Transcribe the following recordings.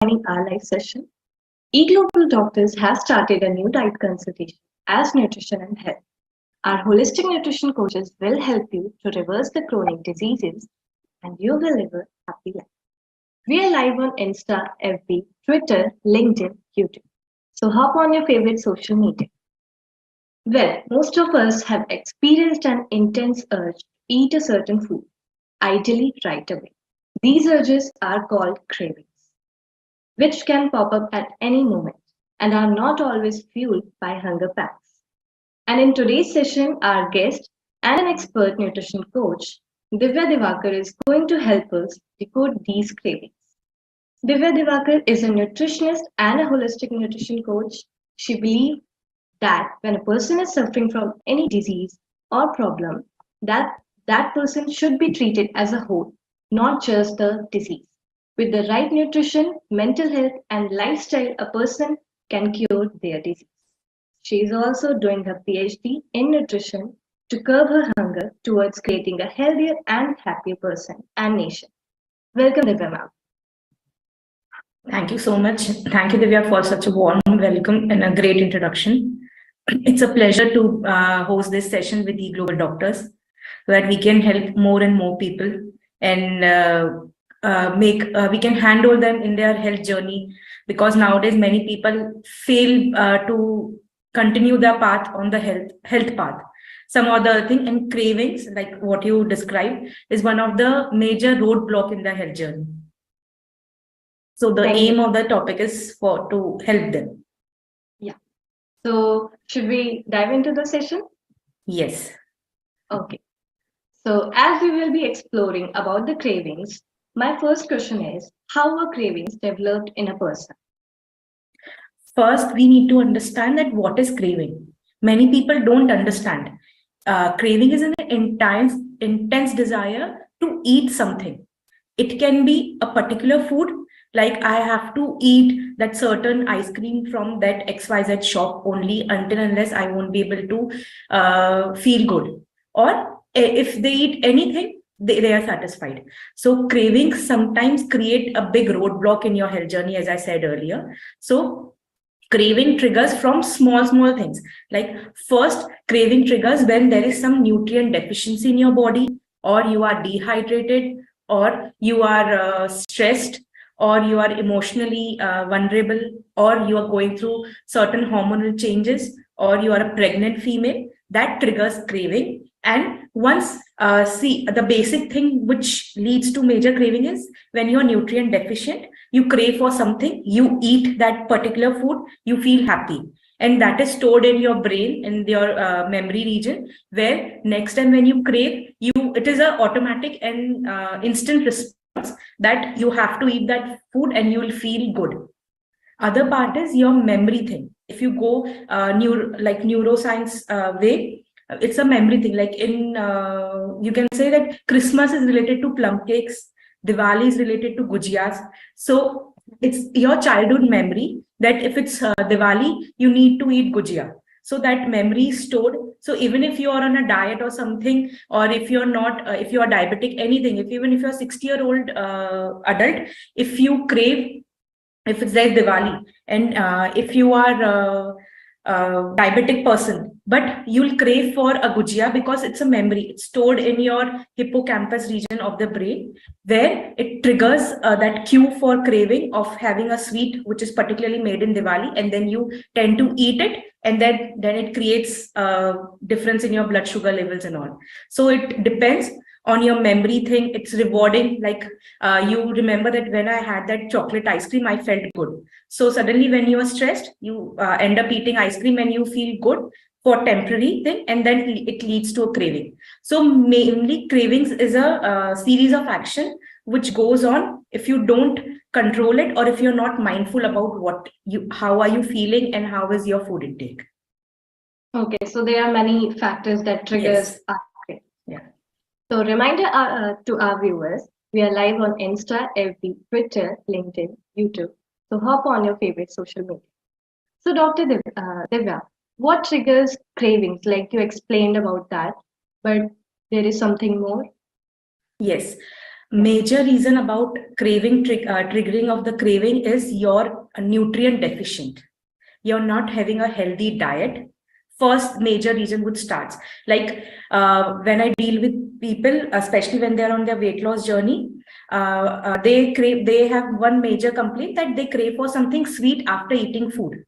joining our live session. eGlobal Doctors has started a new diet consultation as nutrition and health. Our holistic nutrition coaches will help you to reverse the chronic diseases and you will live a happy life. We are live on Insta, FB, Twitter, LinkedIn, YouTube. So hop on your favorite social media. Well, most of us have experienced an intense urge to eat a certain food, ideally right away. These urges are called cravings, which can pop up at any moment and are not always fueled by hunger pangs. And in today's session, our guest and an expert nutrition coach, Divya Diwaker, is going to help us decode these cravings. Divya Diwaker is a nutritionist and a holistic nutrition coach. She believes that when a person is suffering from any disease or problem, that that person should be treated as a whole, not just the disease. With the right nutrition, mental health, and lifestyle, a person can cure their disease. She is also doing her PhD in nutrition to curb her hunger towards creating a healthier and happier person and nation. Welcome, Divya ma'am. Thank you so much. Thank you, Divya, for such a warm welcome and a great introduction. It's a pleasure to host this session with eGlobal Doctors so that we can help more and more people and we can handle them in their health journey, because nowadays many people fail to continue their path on the health path. Some other thing, and cravings, like what you described, is one of the major roadblock in the health journey. So the aim of the topic is to help them. Yeah. So should we dive into the session? Yes. Okay. So as we will be exploring about the cravings, my first question is, how are cravings developed in a person? First, we need to understand that what is craving. Many people don't understand. Craving is an intense desire to eat something. It can be a particular food, like I have to eat that certain ice cream from that XYZ shop only until unless I won't be able to feel good. Or if they eat anything, they are satisfied. So cravings sometimes create a big roadblock in your health journey, as I said earlier. So craving triggers from small things. Like first, craving triggers when there is some nutrient deficiency in your body, or you are dehydrated, or you are stressed, or you are emotionally vulnerable, or you are going through certain hormonal changes, or you are a pregnant female. That triggers craving. And once see, the basic thing which leads to major craving is when you're nutrient deficient, you crave for something, you eat that particular food, you feel happy, and that is stored in your brain, in your memory region, where next time when you crave, it is a automatic and instant response that you have to eat that food and you will feel good. Other part is your memory thing. If you go neuroscience way, it's a memory thing. Like you can say that Christmas is related to plum cakes, Diwali is related to gujiyas. So it's your childhood memory that if it's Diwali, you need to eat gujia. So that memory is stored. So even if you are on a diet or something, or if you're not, if you are diabetic, anything, even if you're a 60-year-old adult, if you crave, if it's like Diwali, and if you are diabetic person, but you'll crave for a gujia because it's a memory. It's stored in your hippocampus region of the brain, where it triggers that cue for craving of having a sweet, which is particularly made in Diwali, and then you tend to eat it, and then it creates a difference in your blood sugar levels and all. So it depends on your memory thing. It's rewarding. Like you remember that when I had that chocolate ice cream, I felt good. So suddenly when you are stressed, you end up eating ice cream and you feel good for temporary thing, and then it leads to a craving. So mainly cravings is a series of action which goes on if you don't control it, or if you're not mindful about how are you feeling and how is your food intake. Okay, so there are many factors that triggers our craving. Yeah. So reminder to our viewers, we are live on Insta, FB, Twitter, LinkedIn, YouTube. So hop on your favorite social media. So Dr. Divya, what triggers cravings? Like you explained about that, but there is something more? Yes. Major reason about triggering of the craving is you're nutrient deficient. You're not having a healthy diet. First major reason would start. Like when I deal with people, especially when they're on their weight loss journey, they have one major complaint that they crave for something sweet after eating food,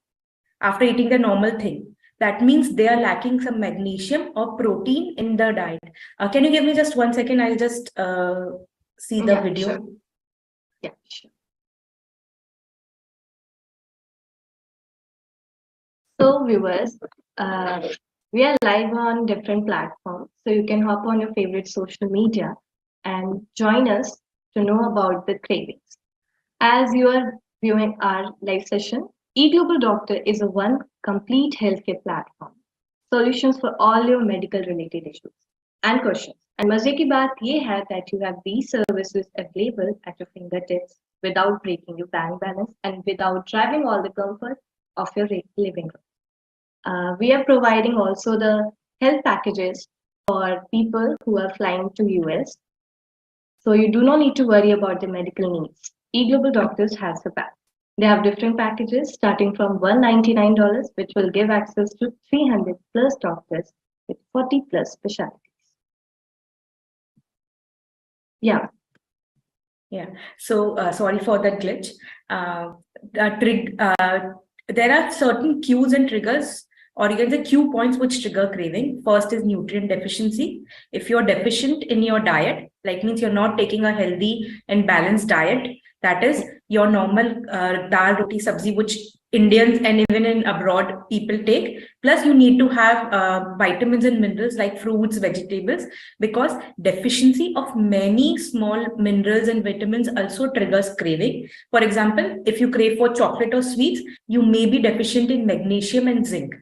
after eating the normal thing. That means they are lacking some magnesium or protein in the diet. Can you give me just 1 second? I'll just see the video. Sure. Yeah, sure. So viewers, we are live on different platforms. So you can hop on your favorite social media and join us to know about the cravings. As you are viewing our live session, eGlobal Doctor is a one complete healthcare platform. Solutions for all your medical related issues and questions. And मजे की बात ये है that you have these services available at your fingertips without breaking your bank balance and without driving all the comfort of your living room. We are providing also the health packages for people who are flying to US. So you do not need to worry about the medical needs. eGlobal Doctors has the back. They have different packages starting from $199, which will give access to 300 plus doctors with 40 plus specialties. Yeah. So sorry for that glitch. There are certain cues and triggers, or you can say cue points which trigger craving. First is nutrient deficiency. If you're deficient in your diet, like means you're not taking a healthy and balanced diet, that is your normal dal, roti, sabzi, which Indians and even in abroad people take. Plus you need to have vitamins and minerals like fruits, vegetables, because deficiency of many small minerals and vitamins also triggers craving. For example, if you crave for chocolate or sweets, you may be deficient in magnesium and zinc.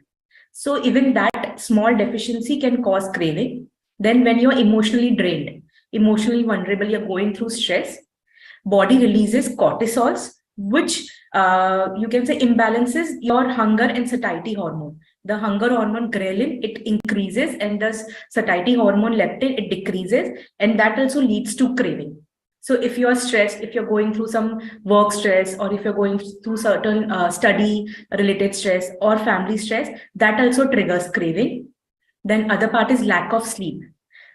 So even that small deficiency can cause craving. Then when you're emotionally drained, emotionally vulnerable, you're going through stress, body releases cortisols, which you can say imbalances your hunger and satiety hormone. The hunger hormone ghrelin, it increases, and the satiety hormone leptin, it decreases, and that also leads to craving. So if you are stressed, if you're going through some work stress, or if you're going through certain study related stress or family stress, that also triggers craving. Then other part is lack of sleep.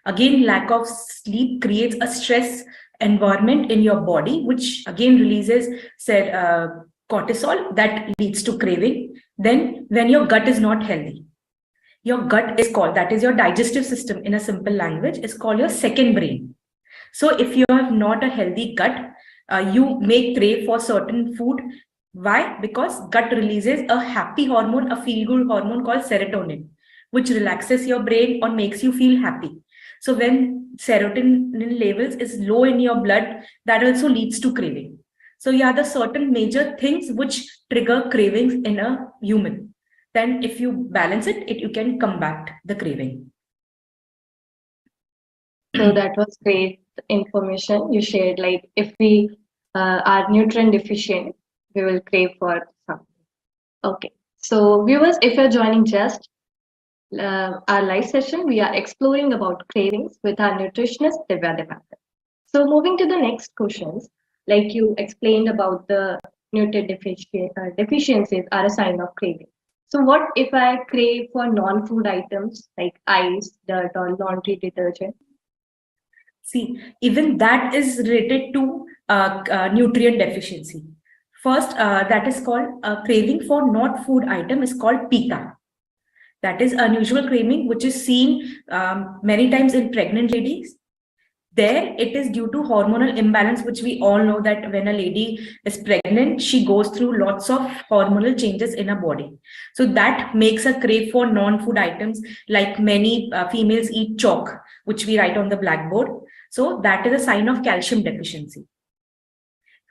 Again, lack of sleep creates a stress environment in your body, which again releases cortisol, that leads to craving. Then when your gut is not healthy, your gut is called, that is your digestive system in a simple language, is called your second brain. So if you have not a healthy gut, you may crave for certain food. Why? Because gut releases a happy hormone, a feel-good hormone called serotonin, which relaxes your brain or makes you feel happy. So when serotonin levels is low in your blood, that also leads to craving. So yeah, the certain major things which trigger cravings in a human. Then if you balance it, you can combat the craving. So that was great information you shared. Like if we are nutrient deficient, we will crave for something. Okay. So viewers, if you're joining just our live session, we are exploring about cravings with our nutritionist Divya Diwaker. So moving to the next questions, like you explained about the nutrient deficiencies are a sign of craving. So what if I crave for non-food items like ice, dirt, or laundry detergent? See, even that is related to nutrient deficiency. First, that is called craving for not food item is called pica. That is unusual craving, which is seen many times in pregnant ladies. There, it is due to hormonal imbalance, which we all know that when a lady is pregnant, she goes through lots of hormonal changes in her body. So that makes her crave for non-food items, like many females eat chalk, which we write on the blackboard. So that is a sign of calcium deficiency.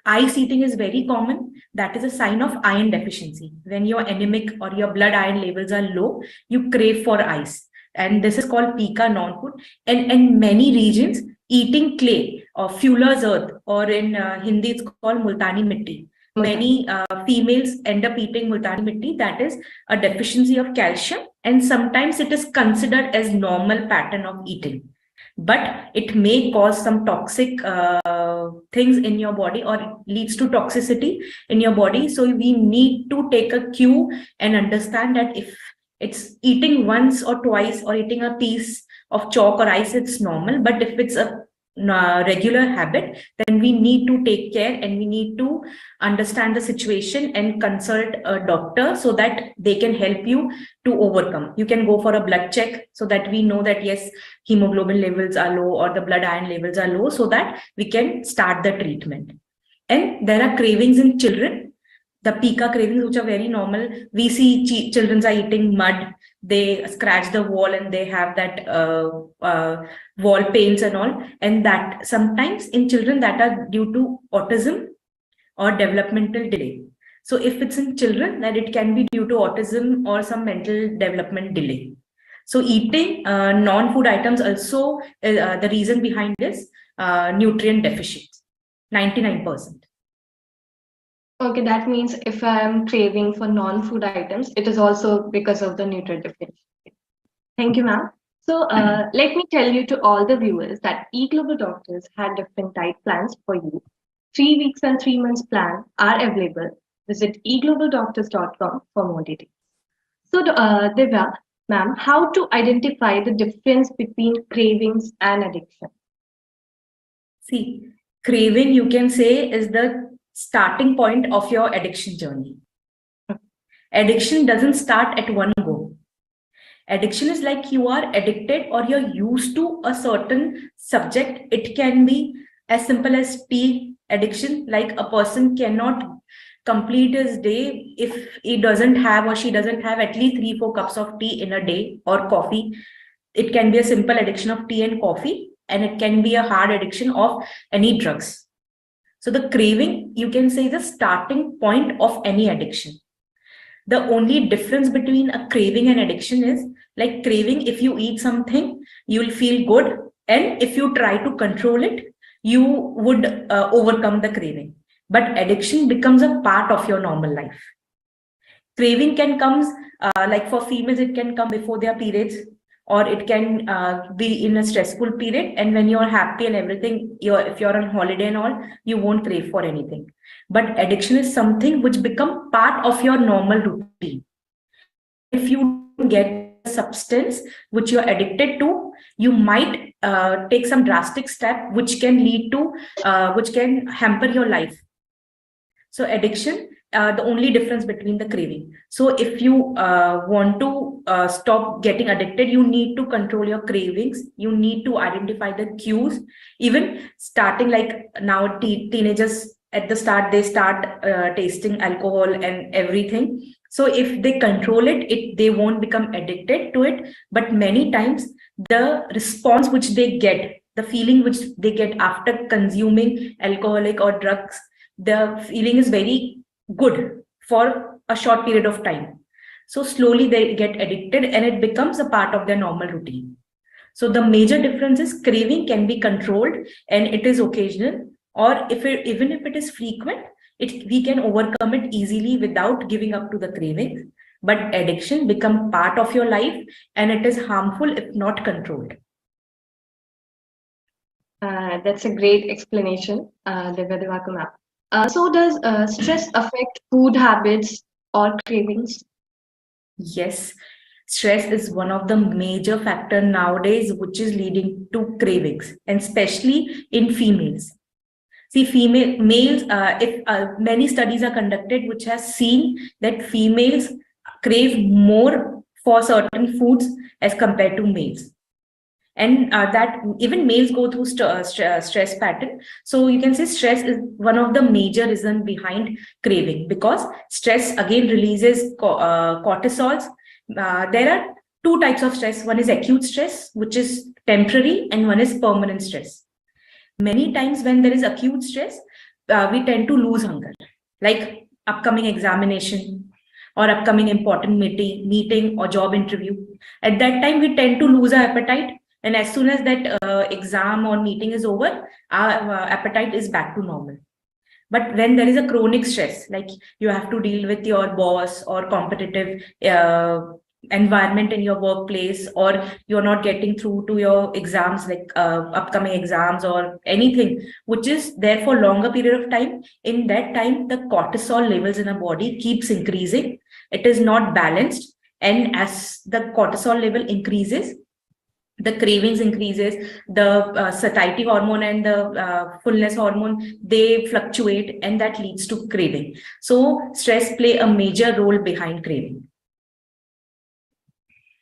Ice eating is very common. That is a sign of iron deficiency. When you're anemic or your blood iron levels are low, you crave for ice. And this is called pica non-food. And in many regions, eating clay or fuller's earth, or in Hindi, it's called multani mitti. Many females end up eating multani mitti. That is a deficiency of calcium. And sometimes it is considered as normal pattern of eating. but it may cause some toxic things in your body, or it leads to toxicity in your body. So we need to take a cue and understand that if it's eating once or twice or eating a piece of chalk or ice, it's normal. But if it's a regular habit, then we need to take care and we need to understand the situation and consult a doctor so that they can help you to overcome. You can go for a blood check so that we know that yes, hemoglobin levels are low or the blood iron levels are low, so that we can start the treatment. And there are cravings in children, the pica cravings, which are very normal. We see children are eating mud, they scratch the wall and they have that wall pains and all. And that sometimes in children that are due to autism or developmental delay. So if it's in children, then it can be due to autism or some mental development delay. So eating non-food items also, the reason behind this nutrient deficit, 99%. Okay, that means if I'm craving for non-food items, it is also because of the nutrient deficiency. Thank you, ma'am. So let me tell you to all the viewers that eGlobal Doctors had different diet plans for you. 3 weeks and 3 months plan are available. Visit eglobaldoctors.com for more details. So, Divya, ma'am, how to identify the difference between cravings and addiction? See, craving, you can say, is the starting point of your addiction journey. Addiction doesn't start at one go. Addiction is like you are addicted or you're used to a certain subject. It can be as simple as tea addiction, like a person cannot complete his day if he doesn't have or she doesn't have at least 3-4 cups of tea in a day, or coffee. It can be a simple addiction of tea and coffee, and it can be a hard addiction of any drugs. So the craving, you can say, the starting point of any addiction. The only difference between a craving and addiction is, like craving, if you eat something, you will feel good. And if you try to control it, you would overcome the craving. But addiction becomes a part of your normal life. Craving can come, like for females, it can come before their periods, or it can be in a stressful period. And when you're happy and everything, if you're on holiday and all, you won't crave for anything. But addiction is something which become part of your normal routine. And if you don't get the substance which you're addicted to, you might take some drastic step which can lead to, which can hamper your life. So addiction, the only difference between the craving. So if you want to stop getting addicted, you need to control your cravings. You need to identify the cues. Even starting, like now teenagers at the start, they start tasting alcohol and everything. So if they control it, they won't become addicted to it. But many times the response which they get, the feeling which they get after consuming alcoholic or drugs, the feeling is very good for a short period of time. So slowly they get addicted and it becomes a part of their normal routine. So the major difference is craving can be controlled and it is occasional, or even if it is frequent, we can overcome it easily without giving up to the cravings. But addiction become part of your life and it is harmful if not controlled. That's a great explanation, Divya Diwaker ma'am. So does stress affect food habits or cravings? Yes, stress is one of the major factor nowadays which is leading to cravings, and especially in females. See, males, if many studies are conducted which has seen that females crave more for certain foods as compared to males. And that even males go through stress pattern. So you can say stress is one of the major reason behind craving, because stress again releases cortisols. There are two types of stress. One is acute stress, which is temporary, and one is permanent stress. Many times when there is acute stress, we tend to lose hunger, like upcoming examination or upcoming important meeting or job interview. At that time, we tend to lose our appetite. And as soon as that exam or meeting is over, our appetite is back to normal. But when there is a chronic stress, like you have to deal with your boss or competitive environment in your workplace, or you're not getting through to your exams, like upcoming exams or anything which is there for longer period of time, in that time the cortisol levels in our body keeps increasing. It is not balanced, and as the cortisol level increases, the cravings increases, the satiety hormone and the fullness hormone, they fluctuate, and that leads to craving. So stress play a major role behind craving.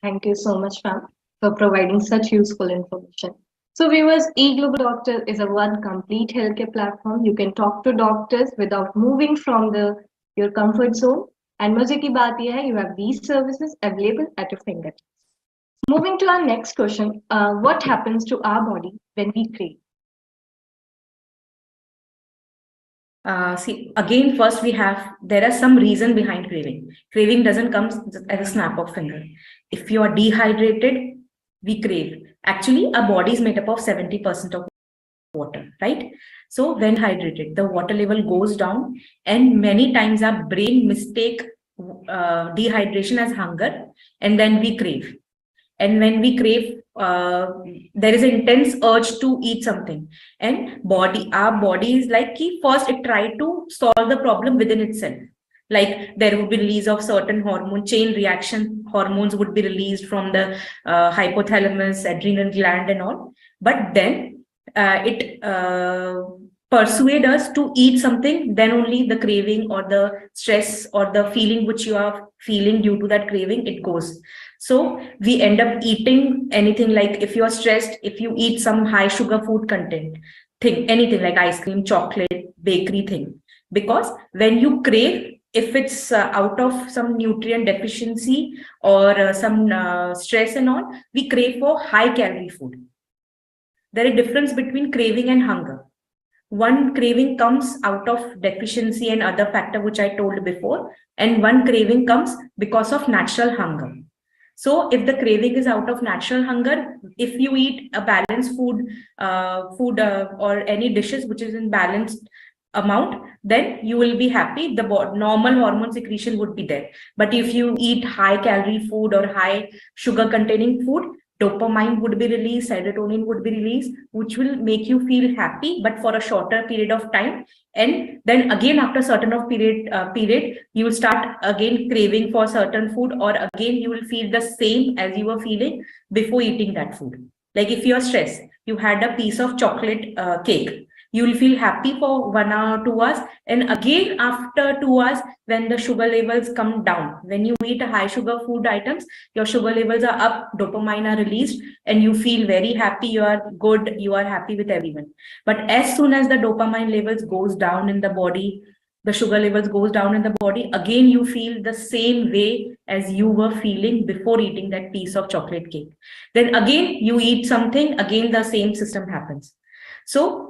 Thank you so much, ma'am, for providing such useful information. So, viewers, eGlobal Doctor is a one complete healthcare platform. You can talk to doctors without moving from your comfort zone. And मुझे की बात यह है, you have these services available at your fingertips. Moving to our next question, what happens to our body when we crave? See, again, first there are some reason behind craving. Craving doesn't come as a snap of finger. If you are dehydrated, we crave. Actually, our body is made up of 70% of water, right? So when hydrated, the water level goes down, and many times our brain mistake dehydration as hunger, and then we crave. And when we crave, there is an intense urge to eat something, and our body is like, first it try to solve the problem within itself. Like there would be release of certain hormone, chain reaction hormones would be released from the hypothalamus, adrenal gland and all. But then it persuade us to eat something, then only the craving or the stress or the feeling which you are feeling due to that craving, it goes. So we end up eating anything, like if you are stressed, if you eat some high sugar food content thing, anything like ice cream, chocolate, bakery thing, because when you crave, if it's out of some nutrient deficiency or some stress and all, we crave for high calorie food. There is a difference between craving and hunger. One craving comes out of deficiency and other factor which I told before, and one craving comes because of natural hunger. So if the craving is out of natural hunger, if you eat a balanced food, or any dishes which is in balanced amount, then you will be happy. The normal hormone secretion would be there. But if you eat high calorie food or high sugar containing food, dopamine would be released, serotonin would be released, which will make you feel happy, but for a shorter period of time. And then again, after certain of period, you will start again craving for certain food, or again you will feel the same as you were feeling before eating that food. Like if you are stressed, you had a piece of chocolate cake, you will feel happy for 1 hour, 2 hours, and again after 2 hours, when the sugar levels come down, when you eat high sugar food items, your sugar levels are up, dopamine are released, and you feel very happy, you are good, you are happy with everyone. But as soon as the dopamine levels goes down in the body, the sugar levels goes down in the body, again you feel the same way as you were feeling before eating that piece of chocolate cake. Then again you eat something, again the same system happens. So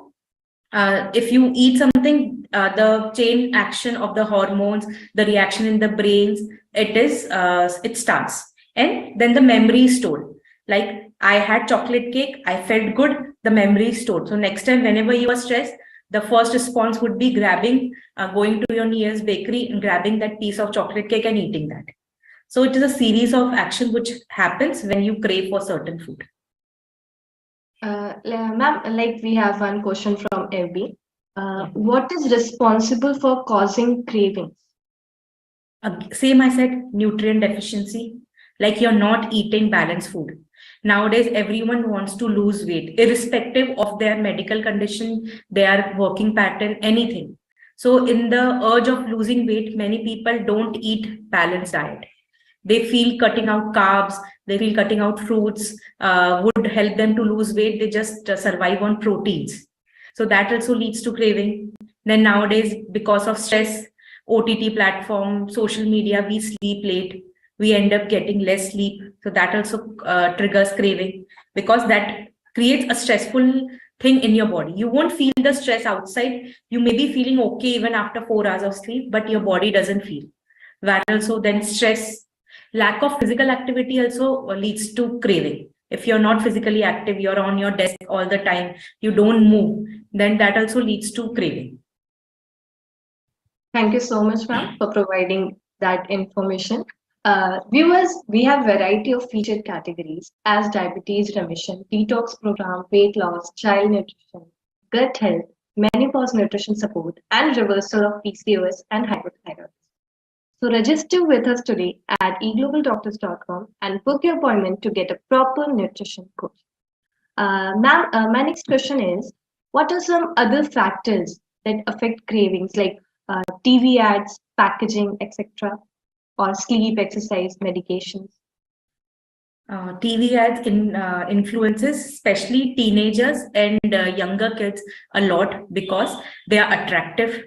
if you eat something, the chain action of the hormones, the reaction in the brains, it starts, and then the memory is stored. Like I had chocolate cake, I felt good, the memory is stored. So next time whenever you are stressed, the first response would be going to your nearest bakery and grabbing that piece of chocolate cake and eating that. So it is a series of action which happens when you crave for certain food. Ma'am, like we have one question from FB. What is responsible for causing cravings? Same I said, nutrient deficiency, like you're not eating balanced food. Nowadays, everyone wants to lose weight, irrespective of their medical condition, their working pattern, anything. So in the urge of losing weight, many people don't eat balanced diet. They feel cutting out carbs, they feel cutting out fruits would help them to lose weight. They just survive on proteins. So that also leads to craving. Then nowadays, because of stress, OTT platform, social media, we sleep late. We end up getting less sleep. So that also triggers craving, because that creates a stressful thing in your body. You won't feel the stress outside. You may be feeling okay even after 4 hours of sleep, but your body doesn't feel. That also then stress. Lack of physical activity also leads to craving. If you're not physically active, you're on your desk all the time, you don't move, then that also leads to craving. Thank you so much, ma'am, for providing that information. Viewers, we have variety of featured categories as diabetes remission, detox program, weight loss, child nutrition, gut health, menopause nutrition support, and reversal of PCOS and hypothyroidism. So register with us today at eglobalDoctors.com and book your appointment to get a proper nutrition coach. Ma'am, my next question is, what are some other factors that affect cravings like TV ads, packaging, etc., or sleep, exercise, medications? TV ads influences especially teenagers and younger kids a lot because they are attractive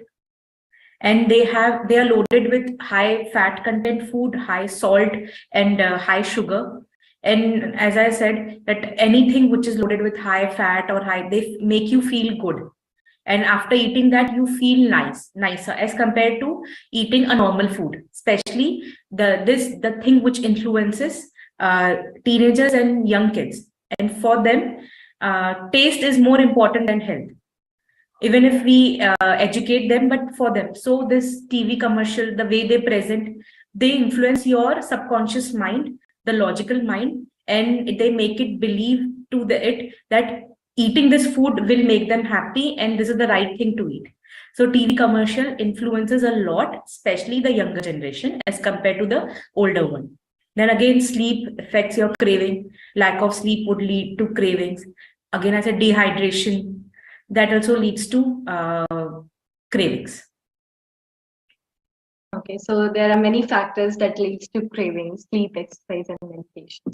and they are loaded with high fat content food, high salt, and high sugar. And as I said, that anything which is loaded with high fat or high, they make you feel good. And after eating that, you feel nicer as compared to eating a normal food. Especially the thing which influences teenagers and young kids. And for them, taste is more important than health, even if we educate them, but for them. So this TV commercial, the way they present, they influence your subconscious mind, the logical mind, and they make it believe to it that eating this food will make them happy and this is the right thing to eat. So TV commercial influences a lot, especially the younger generation as compared to the older one. Then again, sleep affects your craving. Lack of sleep would lead to cravings. Again, I said dehydration, that also leads to cravings. Okay, so there are many factors that leads to cravings, sleep, exercise, and medication.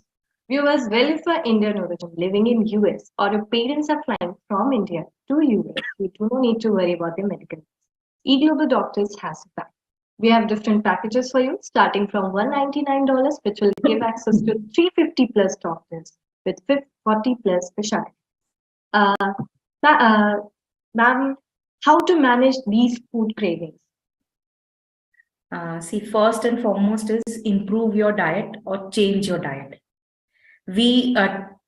Viewers, well, if you are Indian origin living in US or your parents are flying from India to US, you do not need to worry about their medical needs. eGlobal Doctors has a pack. We have different packages for you, starting from $199, which will give access to 350 plus doctors with 40 plus specialties. Ma'am, how to manage these food cravings? See, first and foremost is improve your diet or change your diet. We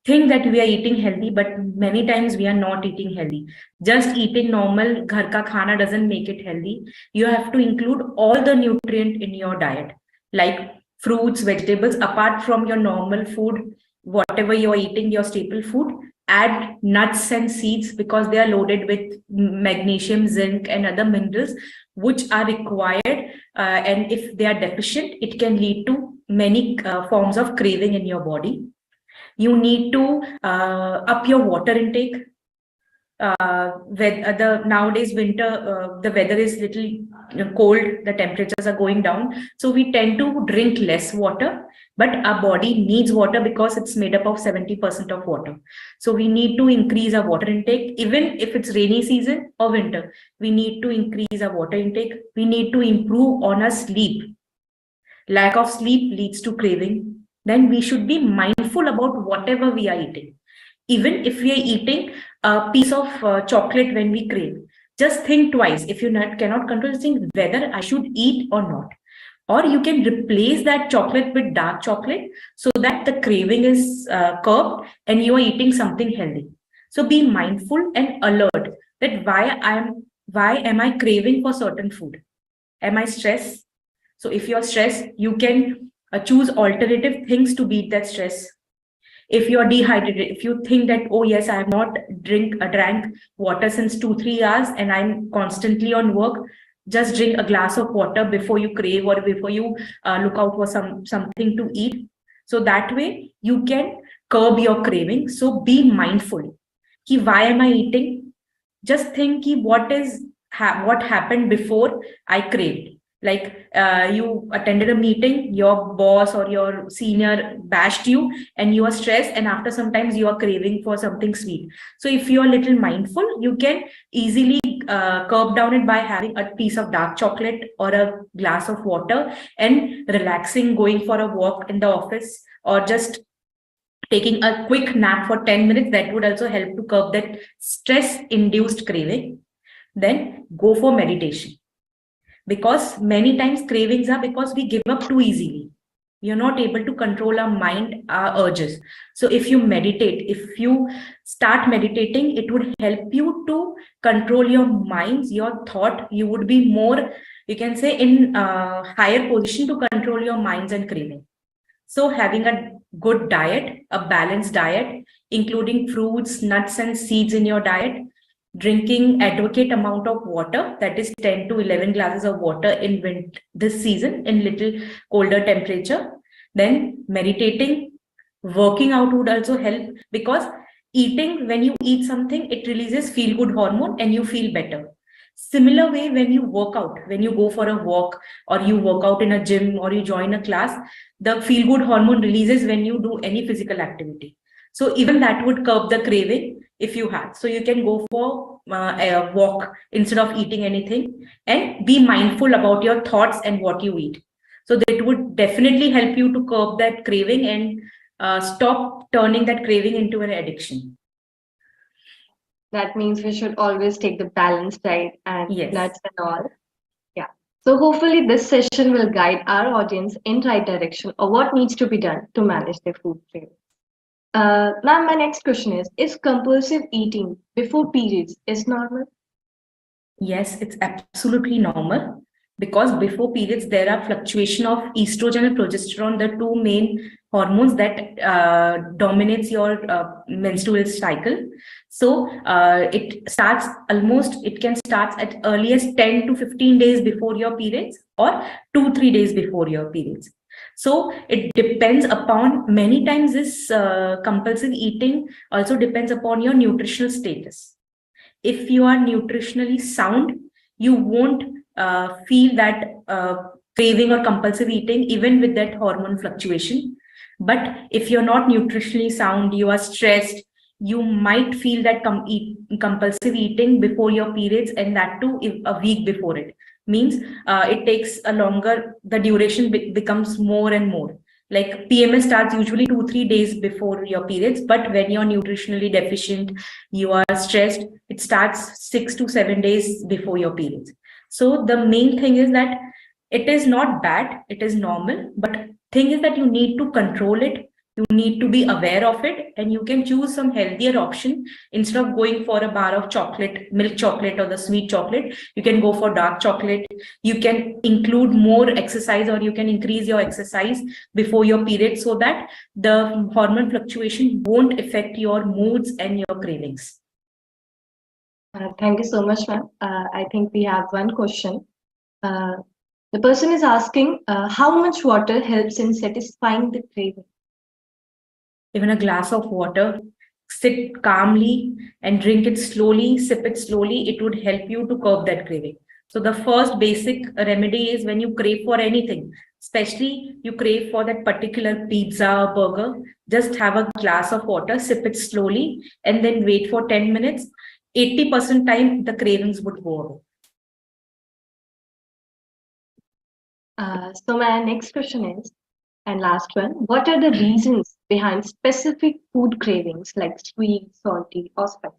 think that we are eating healthy, but many times we are not eating healthy. Just eating normal ghar ka khana doesn't make it healthy. You have to include all the nutrient in your diet, like fruits, vegetables, apart from your normal food, whatever you're eating, your staple food. Add nuts and seeds because they are loaded with magnesium, zinc, and other minerals which are required. And if they are deficient, it can lead to many forms of craving in your body. You need to up your water intake. With the nowadays winter, the weather is little cold, the temperatures are going down, so we tend to drink less water, but our body needs water because it's made up of 70% of water. So we need to increase our water intake, even if it's rainy season or winter. We need to increase our water intake. We need to improve on our sleep. Lack of sleep leads to craving. Then we should be mindful about whatever we are eating. Even if we are eating a piece of chocolate when we crave, just think twice. If you cannot control, think whether I should eat or not. Or you can replace that chocolate with dark chocolate so that the craving is curbed and you are eating something healthy. So be mindful and alert that why am I craving for certain food? Am I stressed? So if you're stressed, you can choose alternative things to beat that stress. If you're dehydrated, if you think that, oh yes, I have not drank water since 2-3 hours and I'm constantly on work, just drink a glass of water before you crave or before you look out for something to eat. So that way you can curb your craving. So be mindful. Why am I eating? Just think what happened before I craved. Like you attended a meeting, your boss or your senior bashed you and you are stressed, and after sometimes you are craving for something sweet. So if you are a little mindful, you can easily curb down it by having a piece of dark chocolate or a glass of water and relaxing, going for a walk in the office, or just taking a quick nap for 10 minutes. That would also help to curb that stress induced craving. Then go for meditation, because many times cravings are because we give up too easily. We are not able to control our mind, our urges. So if you meditate, if you start meditating, it would help you to control your minds, your thought. You would be more you can say, in higher position to control your minds and craving. So having a good diet, a balanced diet, including fruits, nuts, and seeds in your diet, drinking adequate amount of water, that is 10 to 11 glasses of water in this season in little colder temperature. Then meditating, working out would also help, because eating, when you eat something, it releases feel good hormone and you feel better. Similar way, when you work out, when you go for a walk or you work out in a gym or you join a class, the feel good hormone releases when you do any physical activity. So even that would curb the craving if you had. So you can go for a walk instead of eating anything, and be mindful about your thoughts and what you eat. So that would definitely help you to curb that craving and stop turning that craving into an addiction. That means we should always take the balanced diet and Yes. nuts and all. Yeah. So hopefully this session will guide our audience in right direction of what needs to be done to manage their food cravings. Now my next question is compulsive eating before periods is normal? Yes, it's absolutely normal, because before periods there are fluctuation of estrogen and progesterone, the two main hormones that dominates your menstrual cycle. So it can start at earliest 10 to 15 days before your periods, or 2-3 days before your periods. So it depends upon, many times this compulsive eating also depends upon your nutritional status. If you are nutritionally sound, you won't feel that craving or compulsive eating, even with that hormone fluctuation. But if you're not nutritionally sound, you are stressed, you might feel that compulsive eating before your periods, and that too a week before it. Means it takes a longer, the duration becomes more and more. Like PMS starts usually 2-3 days before your periods, but when you're nutritionally deficient, you are stressed, it starts 6 to 7 days before your periods. So the main thing is that it is not bad, it is normal, but thing is that you need to control it, you need to be aware of it, and you can choose some healthier option. Instead of going for a bar of chocolate, milk chocolate or the sweet chocolate, you can go for dark chocolate. You can include more exercise, or you can increase your exercise before your period, so that the hormone fluctuation won't affect your moods and your cravings. Thank you so much, ma'am. I think we have one question. The person is asking how much water helps in satisfying the craving? Even a glass of water, sit calmly and drink it slowly, sip it slowly, it would help you to curb that craving. So the first basic remedy is, when you crave for anything, especially you crave for that particular pizza or burger, just have a glass of water, sip it slowly, and then wait for 10 minutes. 80% time the cravings would go away. So my next question is, and last one, what are the reasons behind specific food cravings like sweet, salty, or spicy?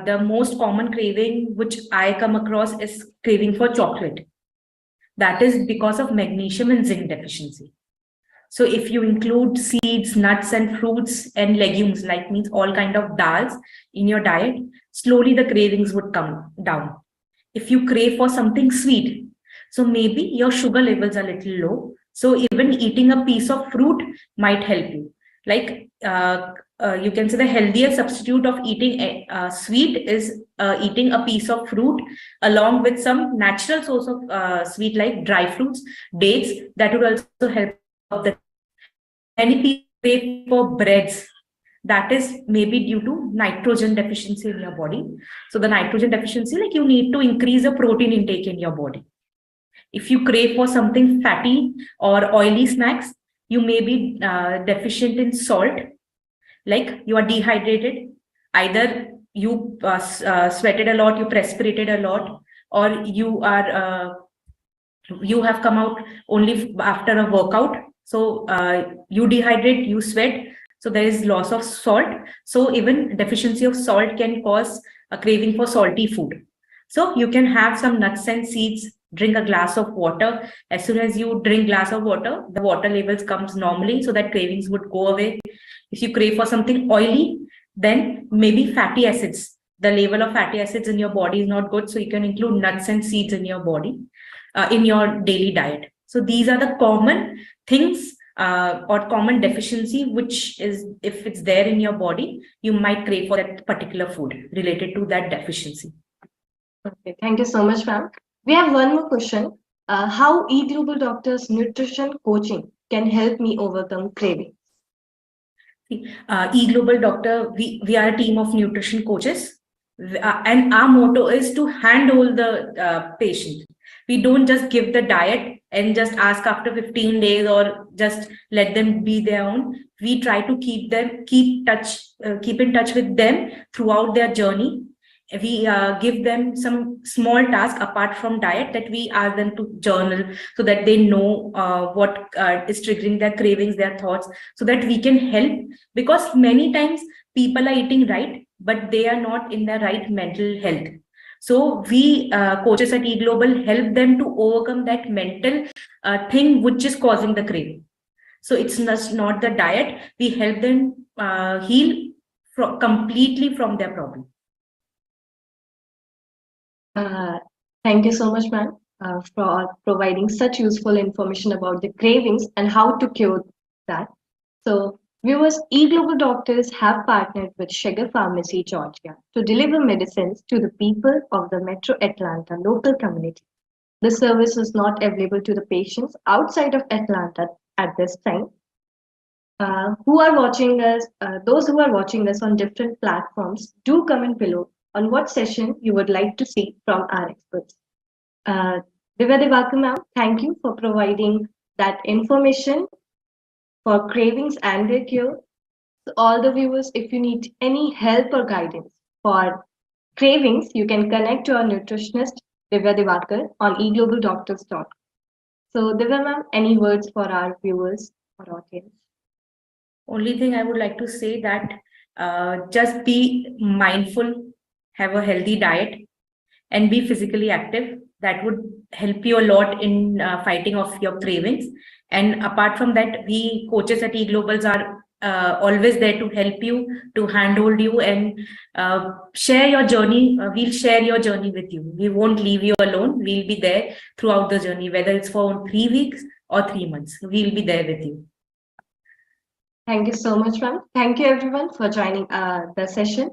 The most common craving which I come across is craving for chocolate. That is because of magnesium and zinc deficiency. So if you include seeds, nuts, and fruits and legumes, like means all kind of dals in your diet, slowly the cravings would come down. If you crave for something sweet, so maybe your sugar levels are a little low. So even eating a piece of fruit might help you. Like you can say the healthier substitute of eating sweet is eating a piece of fruit along with some natural source of sweet, like dry fruits, dates. That would also help the. Many people crave for breads. That is maybe due to nitrogen deficiency in your body. So the nitrogen deficiency, like you need to increase the protein intake in your body. If you crave for something fatty or oily snacks, you may be deficient in salt, like you are dehydrated. Either you sweated a lot, you perspirated a lot, or you have come out only after a workout. So you dehydrate, you sweat, so there is loss of salt. So even deficiency of salt can cause a craving for salty food. So you can have some nuts and seeds, drink a glass of water. As soon as you drink glass of water, the water levels comes normally, so that cravings would go away. If you crave for something oily, then maybe fatty acids, the level of fatty acids in your body is not good. So you can include nuts and seeds in your body, in your daily diet. So these are the common things or common deficiency, which is, if it's there in your body, you might crave for that particular food related to that deficiency. Okay, thank you so much, ma'am. We have one more question. How eGlobal Doctor's nutrition coaching can help me overcome cravings? eGlobal Doctor, we are a team of nutrition coaches, and our motto is to handhold the patient. We don't just give the diet and just ask after 15 days or just let them be their own. We try to keep in touch with them throughout their journey. We give them some small task apart from diet, that we ask them to journal, so that they know what is triggering their cravings, their thoughts, so that we can help. Because many times people are eating right, but they are not in the right mental health. So we coaches at eGlobal help them to overcome that mental thing which is causing the craving. So it's not the diet. We help them heal completely from their problem. Thank you so much, ma'am, for providing such useful information about the cravings and how to cure that. So, viewers, eGlobal Doctors have partnered with Sugar Pharmacy, Georgia, to deliver medicines to the people of the Metro Atlanta local community. The service is not available to the patients outside of Atlanta at this time. Those who are watching us on different platforms, do comment below on what session you would like to see from our experts. Divya Diwaker ma'am, thank you for providing that information for cravings and their cure. So all the viewers, if you need any help or guidance for cravings, you can connect to our nutritionist Divya Diwaker on eglobalDoctors.com. So Divya ma'am, any words for our viewers or audience? Only thing I would like to say that just be mindful, have a healthy diet, and be physically active. That would help you a lot in fighting off your cravings. And apart from that, we coaches at eGlobals are always there to help you, to handhold you, and share your journey. We'll share your journey with you. We won't leave you alone. We'll be there throughout the journey, whether it's for 3 weeks or 3 months. We'll be there with you. Thank you so much, ma'am. Thank you everyone for joining the session.